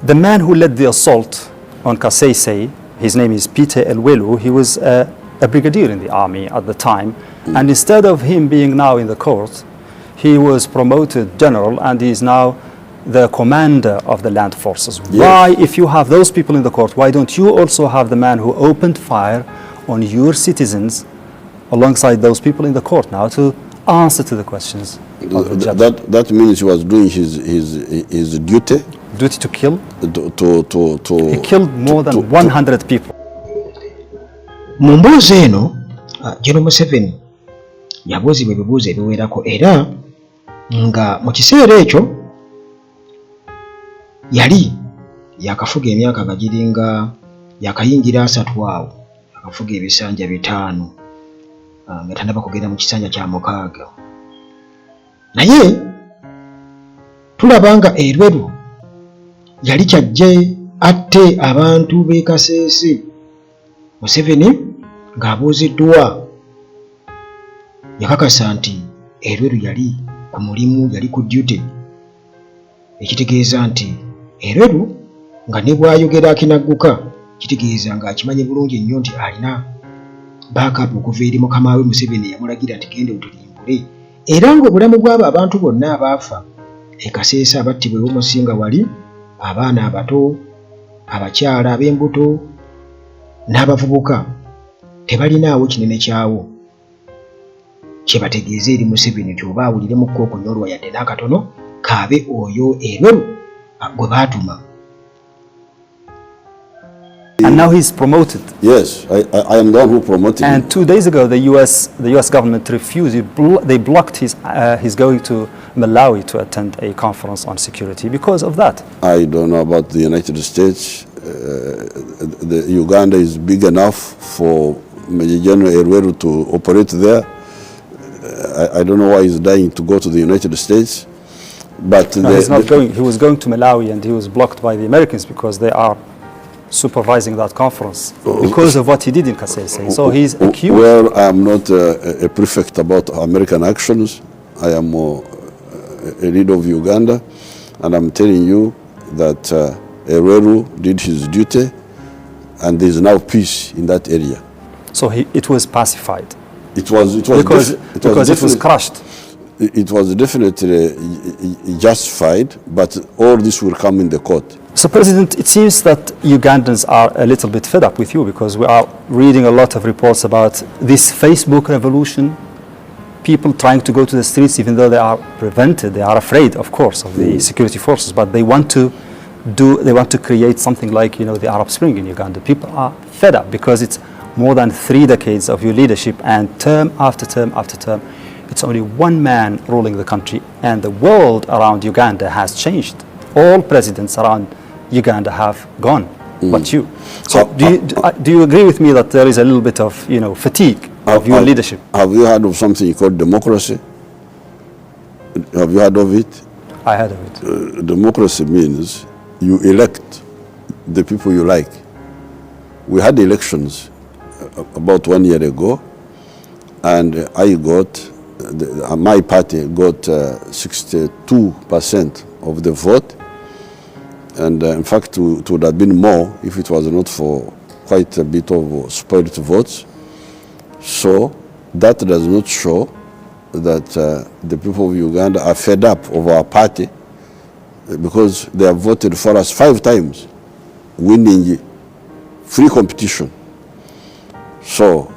The man who led the assault on Kasese, his name is Peter Elwelu, he was a brigadier in the army at the time, and instead of him being now in the court, he was promoted general and he is now the commander of the land forces. Yes. Why, if you have those people in the court, why don't you also have the man who opened fire on your citizens alongside those people in the court now to answer to the questions of the judge? That means he was doing his duty? Duty to kill? He killed more than 100 people. Mumbuzo eno, General Museveni yabuuzibwa ebibuuzo ebiwerako era nga mu kiseera ekyo yali yakafuga emyaka nga giringa yakayingira 3 awo, yakafuga ebisanja 5 nga tannaba kugenda mu kisanja kya 6. Naye tulaba nga Elwelu yali kyajje atte abantu b'e Kasese. Museveni ng'abuuziddwa yakakasa nti Elwelu yali ku mulimu, yali ku duty, ekitegeeza nti Elwelu nga ne bw'ayogera akinagguka kitegeeza ng'akimanye bulungi nnyo nti alina backup okuva eri mukama we Museveni yamulagira nti genda otulimbule, era ng'obulamu bw'abo abantu bonna abaafa e Kasese abattibwa ew'omusinga wali, abaana abato, abakyala ab'embuto n'abavubuka tebalinaawo kinene kyawo kye bategeeza eri Museveni nti oba awuliremukko okunyolwa yadde n'akatono kaabe oyo Elwelu gwe baatuma. And now he's promoted. Yes, I am the one who promoted him. And 2 days ago, the U.S. government refused. They blocked his going to Malawi to attend a conference on security because of that. I don't know about the United States. The Uganda is big enough for Major General Elwelu to operate there. I don't know why he's dying to go to the United States. But no, he's not going. He was going to Malawi and he was blocked by the Americans because they are supervising that conference because of what he did in Kasese. So he's accused. Well, I'm not a prefect about American actions. I am a leader of Uganda, and I'm telling you that Elwelu did his duty, and there is now peace in that area. So it was pacified. It was because it was crushed. It was definitely justified, but all this will come in the court. So, President, it seems that Ugandans are a little bit fed up with you because we are reading a lot of reports about this Facebook revolution, people trying to go to the streets even though they are prevented, they are afraid, of course, of the security forces, but they want to create something like, the Arab Spring in Uganda. People are fed up because it's more than 3 decades of your leadership, and term after term after term, it's only one man ruling the country, and the world around Uganda has changed. All presidents around Uganda have gone, but you. So do you agree with me that there is a little bit of fatigue of your leadership? Have you heard of something called democracy? Have you heard of it? I heard of it. Democracy means you elect the people you like. We had elections about 1 year ago, and I got, my party got 62% of the vote. And in fact, it would have been more if it was not for quite a bit of spoiled votes. So that does not show that the people of Uganda are fed up of our party, because they have voted for us 5 times, winning free competition. So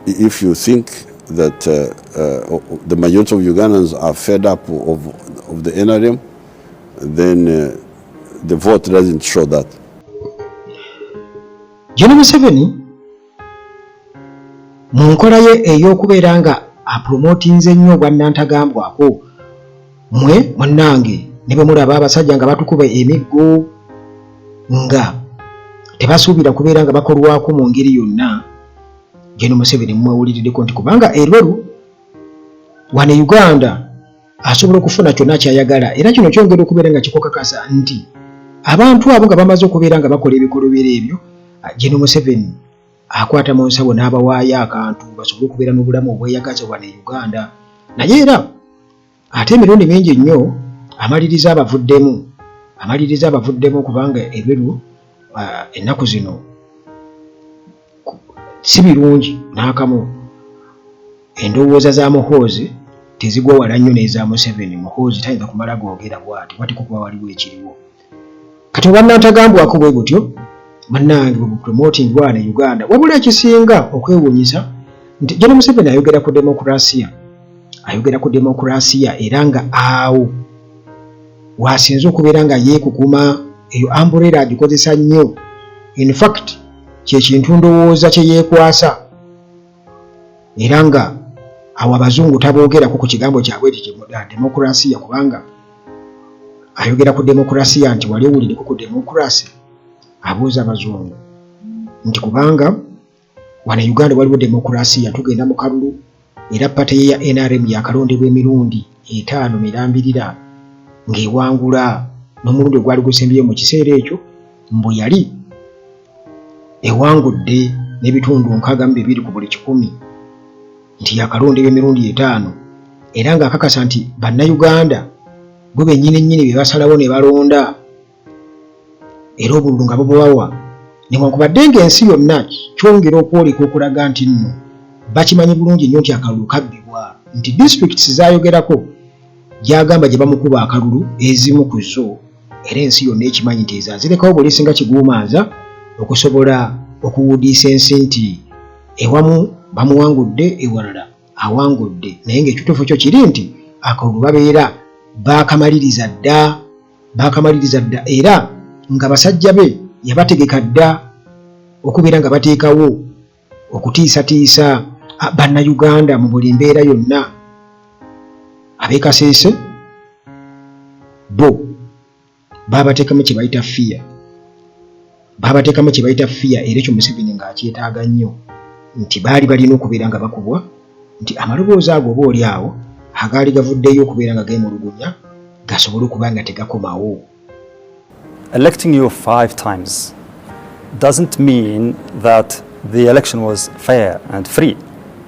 if you think that the majority of Ugandans are fed up of the NRM, then the vote doesn't show that. General Museveni mu nkola ye ey'okubeera nga apromotinze nnyo bwannantagambwako mmwe munnange ne bwe mulaba abasajja nga batukuba emiggo nga tebasuubira kubeera nga bakolwako mu ngeri yonna. General Museveni mwewuliriddeko nti kubanga Elwelu wano Uganda asobola okufuna kyonna kyayagala, era kino kyongera okubeera nga kikukakasa nti abantu abo nga bamaze okubeera nga bakola ebikolobero ebyo, General Museveni akwata mu nsabo n'abawaayo akantu basobole okubeera n'obulamu obweyagaza wano e Uganda. Naye era ate emirundi mingi nnyo amaliriza abavuddemu amaliriza abavuddemu kubanga ebweru ennaku zino si birungi n'akamu. Endowooza za Muhoozi tezigwa wala nnyo n'eza Museveni. Muhoozi tayinza kumala googera bw'ati wati kuba waliwo ekiriwo. Kati bannantagambwako bwe butyo bannange bwe promoting bwana Uganda, wabula ekisinga okwewuunyisa nti General Museveni ayogera ku demokrasiya era nga awo wasinze okubeera nga yeekukuma eyo umbrella agikozesa nnyo. In fact kye kintu ndowooza kye yeekwasa era nga awo abazungu taboogerako ku kigambo kyabwe ekyo demokrasiya, kubanga ayogera ku demokrasiya nti wali owulireko ku demokrasi. Abuuza abazungu nti kubanga wano Uganda waliwo demokrasiya, tugenda mu kalulu era pate ye ya NRM yakalondebwa emirundi 5 mirambirira ng'ewangula n'omulundi ogwali gusembyeyo mu kiseera ekyo mbu yali ewangudde n'ebitundu 62 ku buli 100 nti yakalondebwa emirundi 5 era ng'akakasa nti bannayuganda bo bennyini bye basalawo ne balonda era obululu nga bubawa newankubadde ng'ensi yonna kyongera okwoleka okulaga nti nno bakimanyi bulungi nnyo nti akalulu kabbibwa, nti districts zayogerako gyagamba gye bamukuba akalulu ezimu ku zo era ensi yonna ekimanyi nti ezazirekawo poliisi nga kiguumanza okusobola okuwudiisa ensi nti ewamu bamuwangudde ewalala awangudde, naye ng'ekituufu kyo kiri nti akalulu babeera bakamaliriza dda era nga basajja be yabategeka dda okubeera nga bateekawo okutiisatiisa bannayuganda mu buli mbeera yonna. Ab'e Kasese bo babateekamu kye bayita fear era ekyo Museveni ng'akyetaaga nnyo nti baali balina okubeera nga bakubwa nti amaloboozi ago oba oli awo agaali gavuddeyo okubeera nga geemulugunya gasobole okuba nga tegakomawo. Electing you 5 times doesn't mean that the election was fair and free.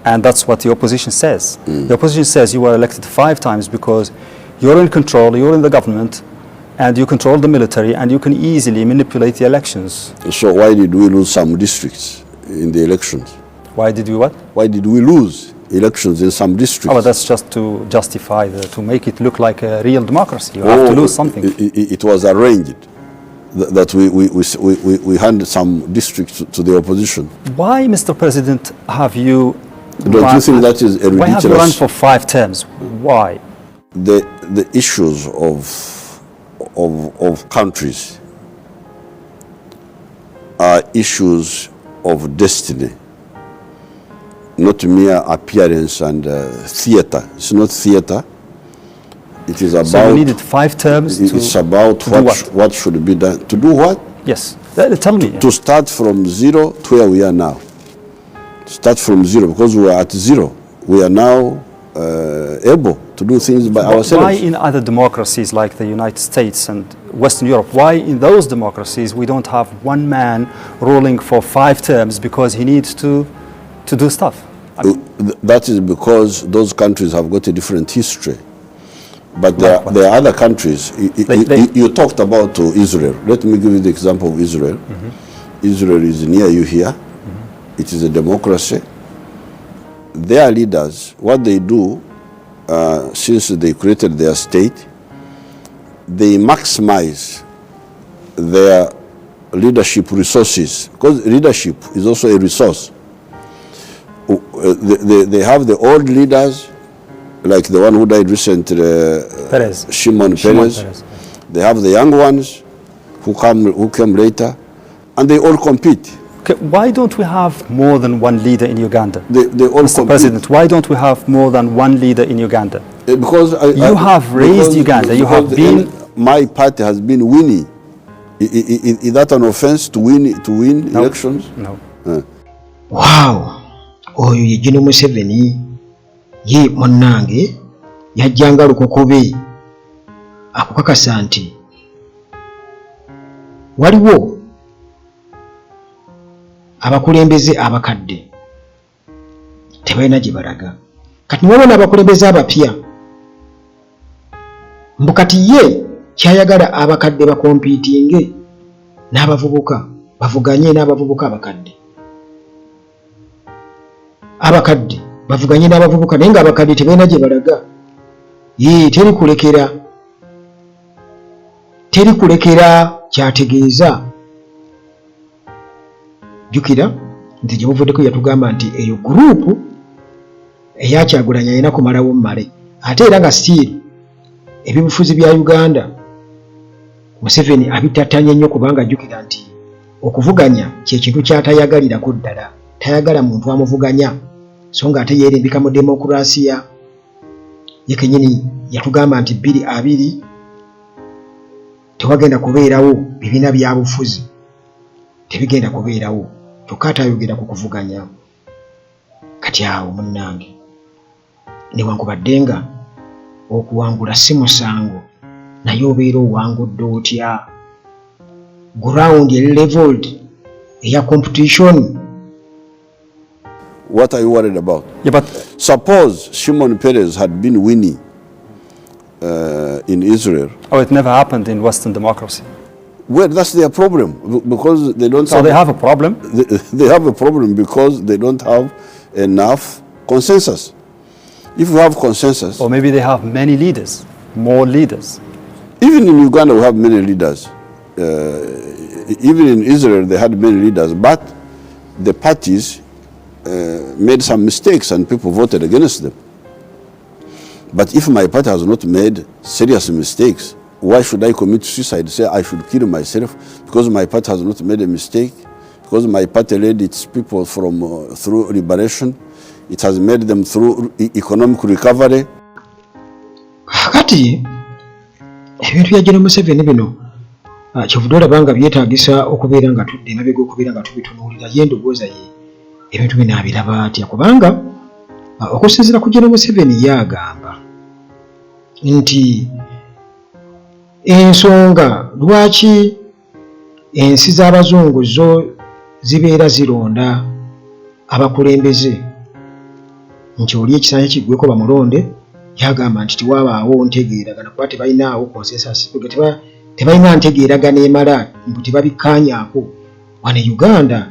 And that's what the opposition says. The opposition says you were elected 5 times because you're in control, you're in the government, and you control the military, and you can easily manipulate the elections. So why did we lose some districts in the elections? Why did we what? Why did we lose elections in some districts? Oh, but that's just to justify, to make it look like a real democracy. You have to lose something. It was arranged that we handed some districts to the opposition. Why, Mr. President, have you... Don't you think that is a ridiculous... Why have you run for 5 terms? Why? The issues of countries are issues of destiny, not mere appearance and theater. It's not theater. It is about... So you needed 5 terms to... It's about what should be done. To do what? Yes. Tell me. To start from zero to where we are now. Start from zero, because we were at zero. We are now able to do things by ourselves. Why in other democracies like the United States and Western Europe, why in those democracies we don't have one man ruling for 5 terms because he needs to do stuff? That is because those countries have got a different history. But there are other countries. You talked about Israel. Let me give you the example of Israel. Israel is near you here. It is a democracy. Their leaders, what they do, since they created their state, they maximize their leadership resources, because leadership is also a resource. They have the old leaders, like the one who died recently, Shimon Peres. They have the young ones who came later, and they all compete. Okay, why don't we have more than one leader in Uganda? They all Mr. compete. President, why don't we have more than one leader in Uganda? Because you have raised Uganda. You have been... My party has been winning. Is that an offense to win elections? No. Wow. Oyo ye General Museveni ye monnange yajjanga lukokobe akukakasa nti waliwo abakulembeze abakadde tebalina gye balaga. Kati wabona abakulembeze abapya mbu kati ye kyayagala abakadde bakompiitinge n'abavubuka, bavuganye n'abavubuka abakadde. Abakadde bavuganye n'abavubuka naye ng'abakadde tebalina gye balaga. Teri kulekera kyategeeza. Jjukira nti gye buvuddeko yatugamba nti eyo guruupu eya Kyagulanyi alina kumalawo mmale. Ate era nga still eby'obufuzi bya Uganda Museveni abitattanye nnyo kubanga ajjukira nti okuvuganya kye kintu ky'atayagalirako ddala. Tayagala muntu amuvuganya so nga ate yeerembeka mu demokurasiya. Ye kennyini yatugamba nti 2020 tewagenda kubeerawo bibiina bya bufuzi, tebigenda kubeerawo, kyokka atayogera ku kuvuganya. Kati awo munnange newankubadde nga okuwangula si musango naye obeera owangudde otya ground leveled eya competition. What are you worried about? Yeah, but Suppose Shimon Peres had been winning in Israel. it never happened in Western democracy. Well, that's their problem because they don't. So they have a problem. They have a problem because they don't have enough consensus. If you have consensus, Or maybe they have many leaders, more leaders. even in Uganda we have many leaders. Even in Israel they had many leaders, but the parties made some mistakes and people voted against them. But if my party has not made serious mistakes, why should I commit suicide? Say I should kill myself because my party has not made a mistake, because my party led its people from through liberation, it has made them through economic recovery. Kati ebintu bya Museveni bino kivudde olaba nga byetaagisa okubeera nga tudde emabega okubeera nga tubitunuulira ye endowooza ye ebintu bino abiraba atya kubanga okusinziira ku Museveni yagamba nti ensonga lwaki ensi z'abazungu zo zibeera zironda abakulembeze nti oli ekisanja kiggweko bamulonde, yagamba nti tiwabaawo ntegeeragana kuba tebalinaawo consensus, tebalina ntegeeragana emala mbu tebabikkaanyaako. Wano e Uganda,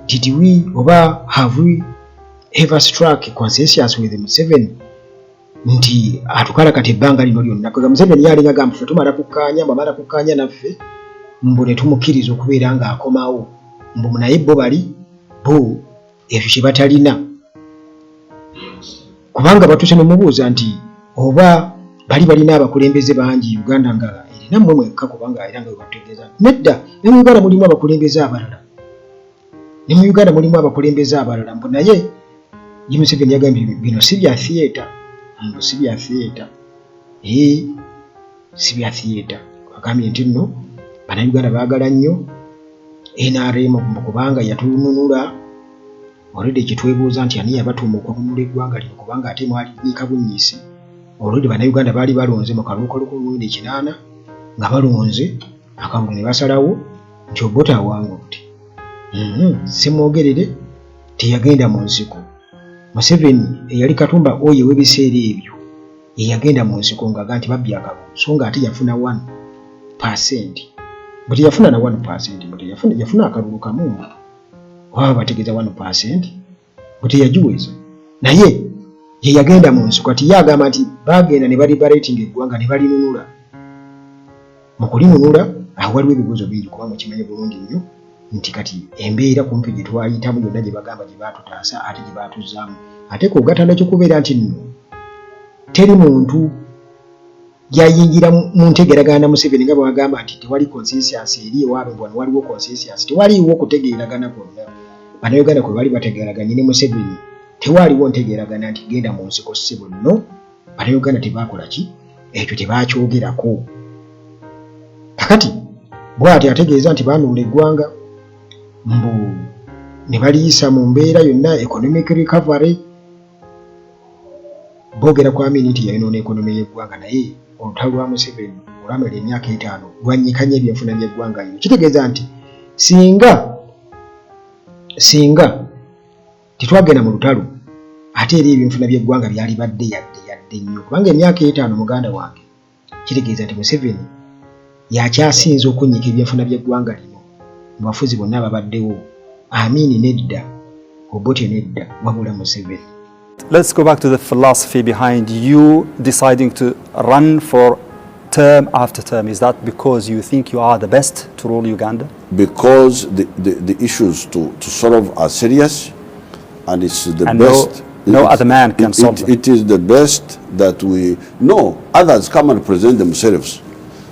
did we oba have we ever struck consensus with Museveni nti atukalakata ebbanga lino lyonna? Kuba Museveni yalinga gamba ffe tumala kukkaanya, bamala kukkaanya naffe mbu ne tumukkiriza okubeera ng'akomawo mbu naye bo bali bo ekyo kye batalina. Kubanga batuuse nemubuuza nti oba balina abakulembeze bangi Uganda nga erina mmwe mwekka kubanga era nga webategeeza. Nedda, ne mu Uganda mulimu abakulembeze abalala. Ne mu Uganda mulimu abakulembeze abalala mbu naye ye Museveni yagambye bino si bya theatre. Mbu si bya theatre. Si bya theatre. Agambye nti nno Bannayuganda baagala nnyo NRM kubanga yatununula olwedde kitwebuuza nti ani yabatuuma okununula eggwanga lino kubanga ate mwali nyiika bunnyisi. Olwedde Bannayuganda baali balonze mu kalulu 1980 nga balonze akalulu ne basalawo nti Obote awangudde. Simwogerere teyagenda mu nsiko. Museveni eyali Katumba oye w'ebiseera ebyo yeyagenda mu nsiko ng'aga nti babbye akalulu so nga ate yafuna 1%. Bwe teyafuna na 1%, yafuna akalulu kamu waba bategeeza 1%, bwe teyagiweza naye ye yagenda mu nsiko. Kati yagamba nti bagenda ne baliberating eggwanga ne balinunula. Mu kulinunula awo waliwo ebibuuzo bingi kuba mukimanyi bulungi nnyo nti kati embeera kumpi gye twayitamu yonna gye bagamba gye baatutaasa ate gye baatuzzaamu. Ate kugatanda ky'okubeera nti nno teri muntu yayingira mu ntegeeragana na Museveni nga bwagamba nti tewali consensus eri ewaabwe, bwano waliwo consensus. Tewaliwo okutegeeragana kwonna. Bannayuganda kwe bali bategeeraganye ne Museveni tewaliwo ntegeeragana nti genda mu nsiko ssebo nno. Bannayuganda tebaakola ki? Ekyo tebaakyogerako. Kakati bw'ati ategeeza nti baanunula eggwanga mbu ne baliyisa mu mbeera yonna economic recovery. Boogera ku Amin nti yayonoona ekonomi y'eggwanga naye olutalo lwa Museveni olwamala emyaka 5 lwannyikanya ebyenfuna by'eggwanga lino. Kitegeeza nti singa tetwagenda mu lutalo ate era ebyenfuna by'eggwanga byali badde yadde nnyo kubanga emyaka 5 muganda wange kitegeeza nti Museveni yakyasinze okunnyika ebyenfuna by'eggwanga lino mu bafuzi bonna ababaddewo. Amin nedda, Obote nedda, wabula Museveni. Let's go back to the philosophy behind you deciding to run for term after term. Is that because you think you are the best to rule Uganda? Because the issues to solve are serious, and it's the And best. no other man can solve them. It is the best that we know. Others come and present themselves.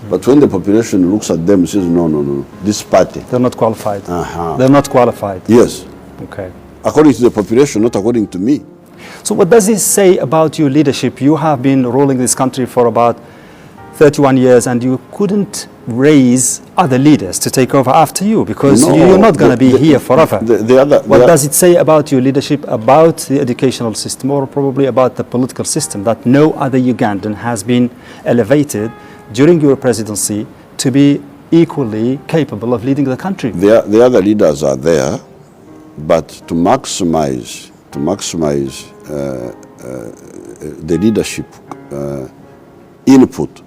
But when the population looks at them and says, no, this party. They're not qualified. Uh-huh. They're not qualified. Yes. Okay. According to the population, not according to me. So what does this say about your leadership? You have been ruling this country for about 31 years and you couldn't raise other leaders to take over after you because No, you're not going to be here forever. What the does it say about your leadership, about the educational system, or probably about the political system, that no other Ugandan has been elevated during your presidency to be equally capable of leading the country? The other leaders are there, but to maximize the leadership input,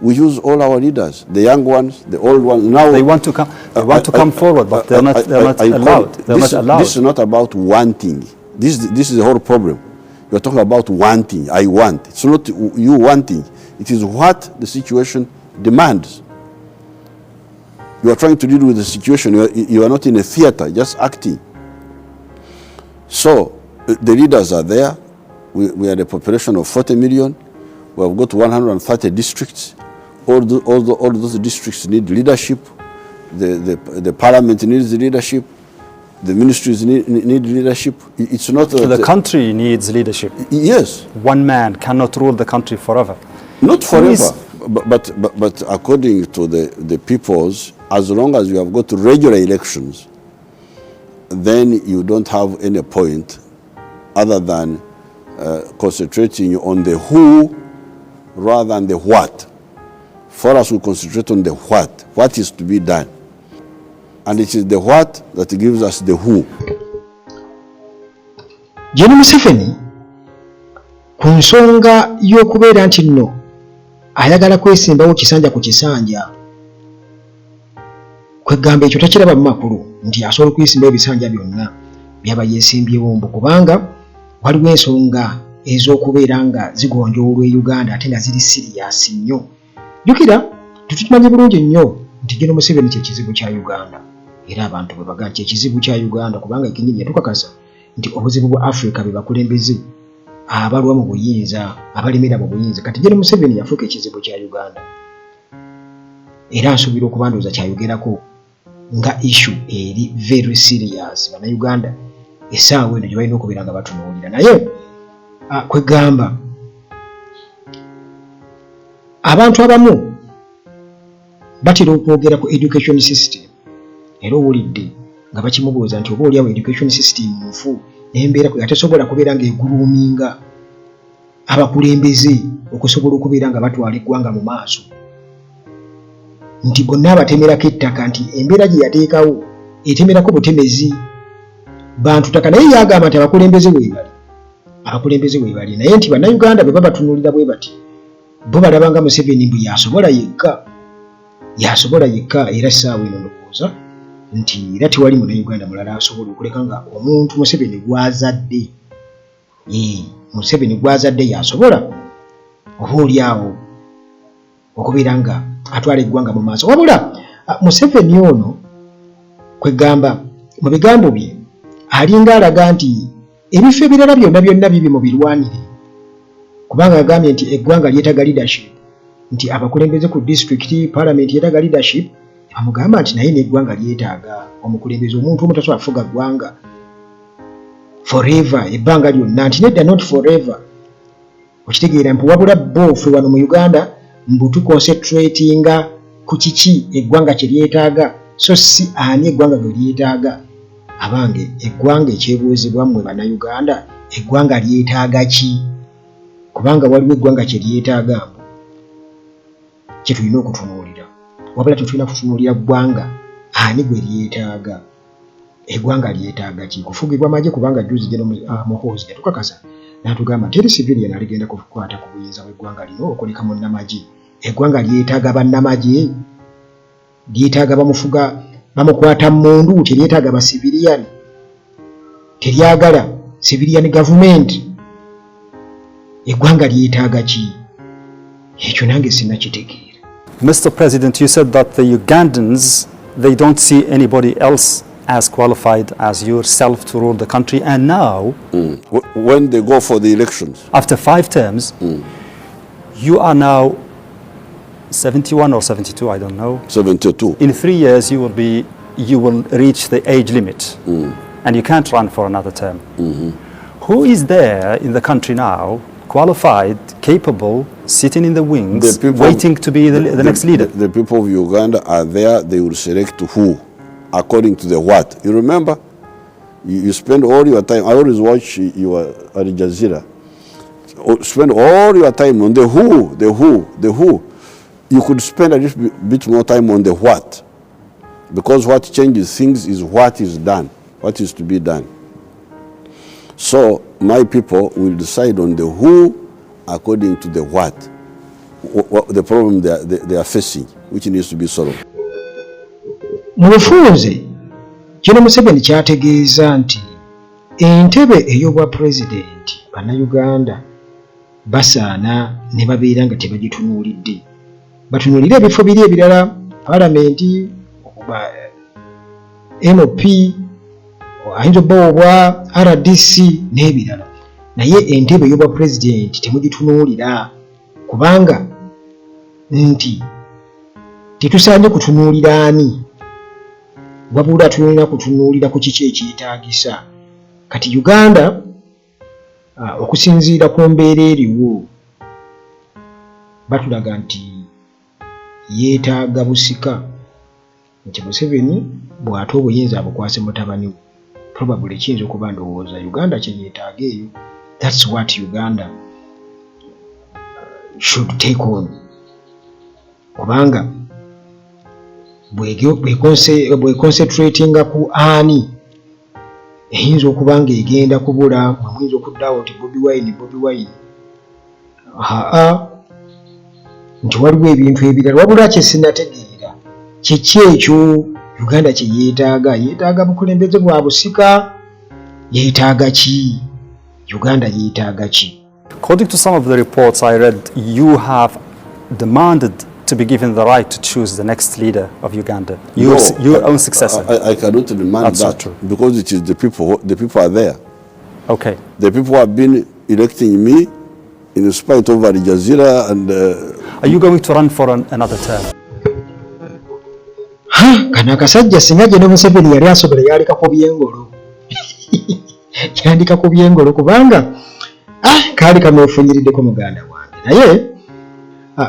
we use all our leaders, the young ones, the old ones. Now They want to come. They want to come forward, but they're not allowed. They're not allowed. This is not about wanting. This is the whole problem. You are talking about wanting. I want. It's not you wanting. It is what the situation demands. You are trying to deal with the situation. You are not in a theater, just acting. So the leaders are there. We are a population of 40 million. We have got 130 districts. All those districts need leadership. The parliament needs leadership. The ministries need leadership. It's not the country needs leadership. Yes. One man cannot rule the country forever. Not forever. But according to the peoples, as long as you have got regular elections, then you don't have any point other than concentrating on the who rather than the what. For us, we concentrate on the what is to be done. And it is the what that gives us the who. General Museveni ku nsonga y'okubeera nti nno ayagala kwesimbawo kisanja ku kisanja, kwegamba ekyo takiraba mu makulu nti asobola okwesimbawo ebisanja byonna byaba yeesimbyewo mbu, kubanga waliwo ensonga ez'okubeera nga zigonjoolwa e Uganda ate nga ziri siriyasi nnyo. Jjukira tukimanyi bulungi nnyo nti General Museveni kye kizibu kya Uganda, era abantu bwe bagaa kye kizibu kya Uganda, kubanga ekinyinyi yatukakasa nti obuzibu bwa Africa be bakulembeze abalwa mu buyinza, abalimira mu buyinza. Kati General Museveni yafuuka ekizibu kya Uganda, era nsuubira okubandooza kyayogerako nga issue eri very serious. Bannayuganda essaawa eno gye balina okubeera nga batunuulira. Naye kwegamba abantu abamu batera okwogera ku education system, era owulidde nga bakimubuuza nti oba oliawo education system nfu n'embeera atesobola kubeera ng'eguluuminga abakulembeze okusobola okubeera nga batwala eggwanga mu maaso, nti bonna abatemerako ettaka, nti embeera gye yateekawo etemerako butemezi bantu ttaka. Naye yagamba nti abakulembeze weebali, naye nti bannayuganda bwe babatunuulira bwe bati bo balabanga Museveni mbu yasobola yekka, era essaawa eno ndowooza nti era tewali munnayuganda mulala asobola okuleka nga omuntu Museveni gw'azadde yasobola obaoliawo okubeera nga atwala eggwanga mu maaso. Wabula Museveni ono kwegamba mu bigambo bye alinga alaga nti ebifo ebirala byonna bibi mu birwanire, kubanga agambye nti eggwanga lyetaaga leadership, nti abakulembeze ku district parliament yetaaga leadership. Bamugamba nti naye n'eggwanga lyetaaga omukulembeze, omuntu omu tasobola kufuga ggwanga forever, ebbanga lyonna, nti nedda not forever. Okitegeera mpu wabula bo ffe wano mu Uganda mbu tuconcentratinga ku kiki eggwanga kye lyetaaga, so si ani eggwanga gye lyetaaga. Abange eggwanga ekyebuuzibwa mmwe bannayuganda, eggwanga lyetaaga ki? Kubanga waliwo eggwanga kye lyetaaga mbu kye tulina okutunuulira, wabula tetulina kutunuulira ggwanga ani gwe lyetaaga. Eggwanga lyetaaga ki? Kufugibwa magye, kubanga juzi General Muhoozi yatukakasa n'atugamba teri civilian aligenda kukwata ku buyinza bw'eggwanga lino okuleka munnamagye. Eggwanga lyetaaga bannamagye lyetaaga bamufuga bamukwata mundu, teryetaaga ba civilian, teryagala civilian government. Eggwanga lyetaaga ki? Ekyo nange sinnakitegeera. Mr. President, you said that the Ugandans, they don't see anybody else as qualified as yourself to rule the country, and now When they go for the elections, after 5 terms, you are now 71 or 72, I don't know. 72. In 3 years, you will reach the age limit, and you can't run for another term. Who is there in the country now, qualified, capable, sitting in the wings, waiting to be the next leader? The people of Uganda are there. They will select who, according to the what. You remember, you spend all your time. I always watch your Al Jazeera. Spend all your time on the who. You could spend a little bit more time on the what, because what changes things is what is done, what is to be done. So my people will decide on the who according to the what the problem they are facing, which needs to be solved. Mu bufunze kino Museveni kyategeeza nti entebe ey'obwa pulezidenti bannayuganda basaana ne babeera nga tebagitunuulidde. Batunuulire ebifo biri ebirala, palamenti, NOP, ayinza obba obwa RDC n'ebirala, naye entebe ey'obwa pulezidenti temugitunuulira, kubanga nti tetusaanye kutunuulira ani, wabula tulina kutunuulira ku kiki ekyetaagisa. Kati Uganda okusinziira ku mbeera eriwo batulaga nti yeetaaga busika, nti Museveni bw'ate obuyinza abukwase mutabani we. Probably kiyinza okuba ndowooza Uganda kye yeetaaga eyo. That's what Uganda should take on. Kubanga bweconcentratinga ku ani eyinza okuba nga egenda kubula, muyinza okuddawo nti Bobi Wine. Nti waliwo ebintu ebirala, wabula kye sinnategeera kiki ekyo Uganda kye yeetaaga. Yeetaaga bukulembeze bwa busika, yeetaaga ki? Uganda yeetaaga ki? According to some of the reports I read, you have demanded to be given the right to choose the next leader of Uganda, your own successor. I cannot demand That's that, not true. because it is the people. The people are there. Okay. The people have been electing me in spite of Al Jazeera and. Are you going to run for another term? Kano akasajja singa gye ne Museveni yali asobola yaleka ku byengolo. Yandika ku byengolo kubanga kaali kamwefunyiriddeko muganda wange. Naye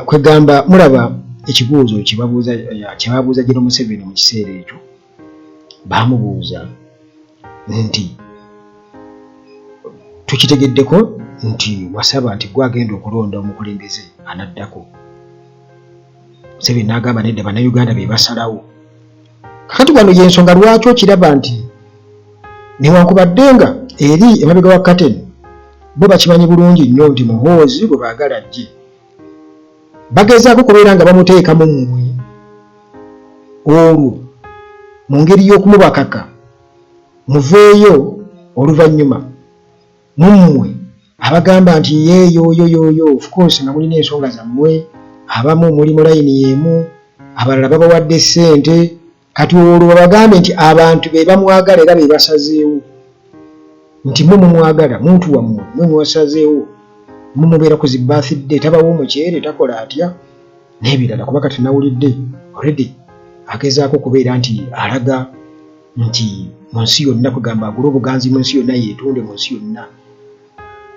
kwegamba mulaba ekibuuzo kyebabuuza gye Museveni mu kiseera ekyo, baamubuuza nti tukitegeddeko nti wasaba nti gwagenda okulonda omukulembeze anaddako. Museveni n'agamba nedda bannayuganda be basalawo. Kakati wano y'ensonga lwaki okiraba nti newankubadde nga eri emabega wa Kateni bo bakimanyi bulungi nnyo nti Muhoozi bwe baagala ajje, bagezaako kubeera nga bamuteekamu mmwe olwo mu ngeri y'okumubakaka muveeyo oluvannyuma mummwe abagamba nti yeeyo of course nga mulina ensonga zammwe, abamu muli mu layini y'emu, abalala babawadde ssente. Kati olwo babagambe nti abantu be bamwagala era be basazeewo, nti mwe mumwagala muntu wammwe mwe mwasazeewo, mumubeera ku zi birthday, tabawo omukyere, takola atya n'ebirala. Kuba kati nawulidde already agezaako kubeera nti alaga nti mu nsi yonna, kugamba agula obuganzi mu nsi yonna, yeetunde mu nsi yonna.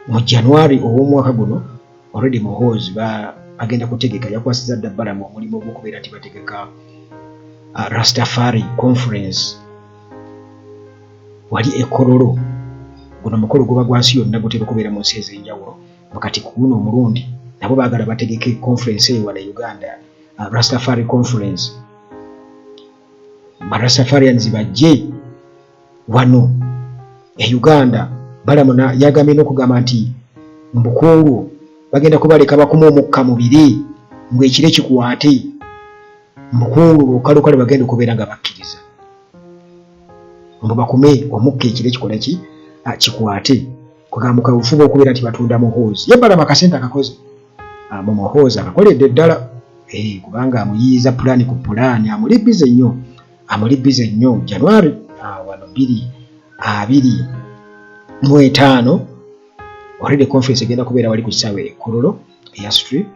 Mu January ow'omwaka guno already Muhoozi agenda kutegeka, yakwasiza Dabbala mu omulimu ogw'okubeera nti bategeka Rastafari conference wali Kololo. Guno mukolo guba gwa nsi yonna, gutera okubeera mu nsi ez'enjawulo. Wakati ku guno omulundi nabo baagala bategeke conference eyo wala Uganda, Rastafari conference. Barastafarians bajje wano e Uganda. Balamuna yagambye n'okugamba nti mbukoolwo bagenda kubaleka bakuma omukka mubiri ng'ekire kikwate. mukungu bukalukale bagenda okubeera nga bakkiriza mbu bakume omukka ekire kikola ki kikwate kugamba kabufuba okubeera nti batunda muhoozi ye balaba akasente akakoze mu muhoozi akakoledde ddala kubanga amuyiiza pulaani ku pulaani amuli bize nnyo January 2025 already conference egenda kubeera wali ku kisaawe Kololo Street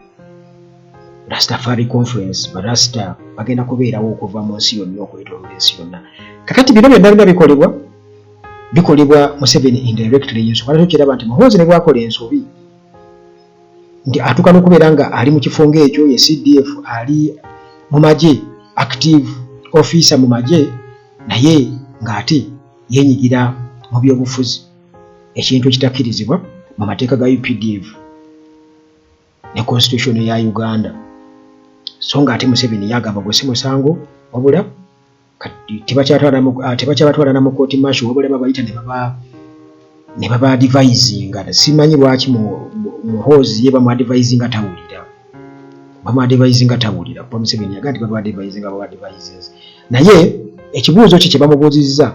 Rastafari conference barasta bagenda kubeerawo okuva mu nsi yonna okwetooloola ensi yonna kakati bino byonna bina bikolebwa Museveni indirectly y'ensobola tukiraba nti muhoozi ne bwakola ensobi nti atuuka n'okubeera nga ali mu kifo ng'ekyo ye CDF ali mu magye active officer mu magye naye ng'ate yeenyigira mu byobufuzi ekintu ekitakkirizibwa mu mateeka ga UPDF ne constitution ya Uganda so ng'ate Museveni yagamba gwe si musango wabula tebakyatwala mu kooti martial wabula babayita ne baba advisinga simanyi lwaki muhoozi ye bamu advisinga tawulira kuba Museveni yaga nti baba advises naye ekibuuzo kye bamubuuzizza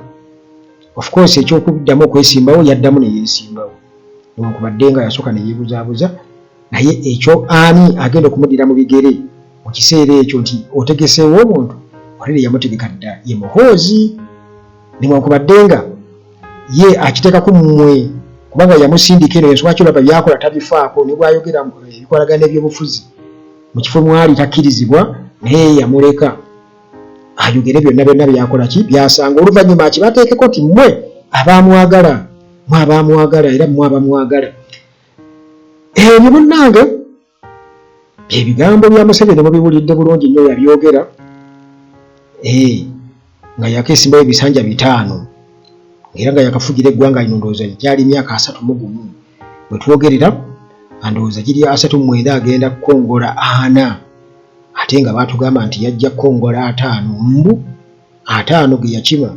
of course ekyokuddamu okwesimbawo yaddamu ne yeesimbawo newankubadde nga yasooka ne yeebuzaabuza naye ekyo ani agenda okumudira mu bigere mu kiseera ekyo nti otegeseewo omuntu walire yamutegeka dda ye muhoozi newankubadde nga ye akiteekako mmwe kubanga yamusindika eno ensonga kyolaba byakola tabifaako ne bwayogera ebikolagana ebyobufuzi mu kifo mwali takkirizibwa naye yamuleka ayogere byonna byakola ki byasanga oluvannyuma kibateekeko nti mmwe abamwagala era mmwe abamwagala ebyo munnange ebigambo bya Museveni mubiwulidde bulungi nnyo yabyogera nga yakeesimbayo ebisanja 5 era nga yakafugira eggwanga lino ndowooza gyali myaka 31 bwe twogerera ndowooza giri 39 agenda kukongola 4 ate nga baatugamba nti yajja kukongola 5 mbu 5 ge yakima